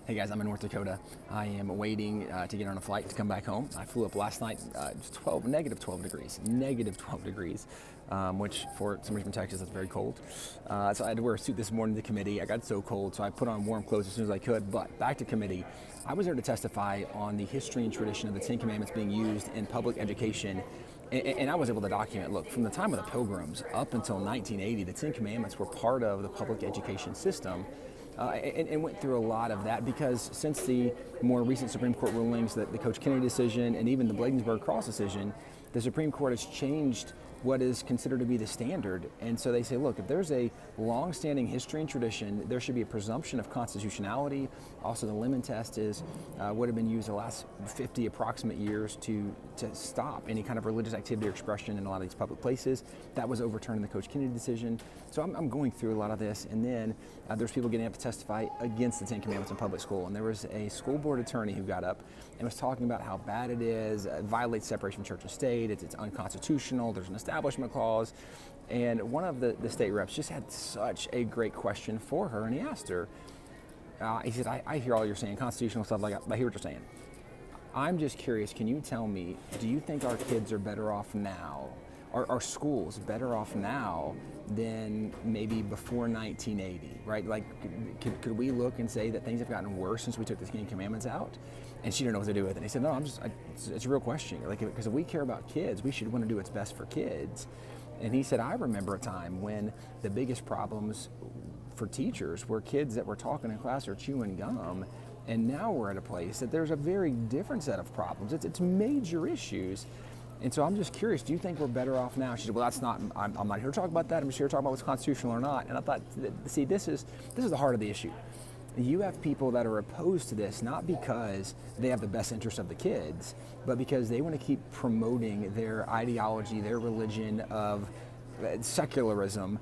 Hey guys, I'm in North Dakota. I am waiting to get on a flight to come back home. I flew up last night, negative 12 degrees, which for somebody from Texas, that's very cold. So I had to wear a suit this morning to committee. I got so cold, so I put on warm clothes as soon as I could. But back to committee, I was there to testify on the history and tradition of the Ten Commandments being used in public education. And I was able to document, look, from the time of the Pilgrims up until 1980, the Ten Commandments were part of the public education system. And went through a lot of that because since the more recent Supreme Court rulings, the Coach Kennedy decision and even the Bladensburg Cross decision, the Supreme Court has changed what is considered to be the standard. And so they say, look, if there's a long-standing history and tradition, there should be a presumption of constitutionality. Also, the Lemon test would have been used the last 50 approximate years to stop any kind of religious activity or expression in a lot of these public places. That was overturned in the Coach Kennedy decision. So I'm going through a lot of this. And then there's people getting up to testify against the Ten Commandments in public school. And there was a school board attorney who got up and was talking about how bad it is, violates separation of church and state, it's unconstitutional, there's an establishment clause. And one of the state reps just had such a great question for her, and he asked her, he said, I hear all you're saying, constitutional stuff, like I hear what you're saying. I'm just curious, can you tell me, do you think our kids are better off now, are schools better off now than maybe before 1980, right? Like, could we look and say that things have gotten worse since we took the Ten Commandments out? And she didn't know what to do with it. And he said, no, it's a real question. Like, because if we care about kids, we should want to do what's best for kids. And he said, I remember a time when the biggest problems for teachers were kids that were talking in class or chewing gum. And now we're at a place that there's a very different set of problems. It's major issues. And so I'm just curious, do you think we're better off now? She said, well, I'm not here to talk about that. I'm just here to talk about what's constitutional or not. And I thought, see, this is the heart of the issue. You have people that are opposed to this, not because they have the best interest of the kids, but because they want to keep promoting their ideology, their religion of secularism.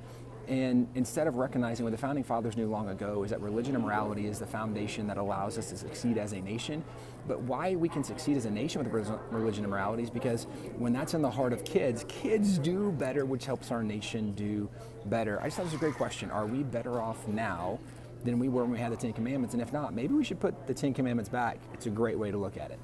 And instead of recognizing what the Founding Fathers knew long ago is that religion and morality is the foundation that allows us to succeed as a nation. But why we can succeed as a nation with religion and morality is because when that's in the heart of kids, kids do better, which helps our nation do better. I just thought it was a great question. Are we better off now than we were when we had the Ten Commandments? And if not, maybe we should put the Ten Commandments back. It's a great way to look at it.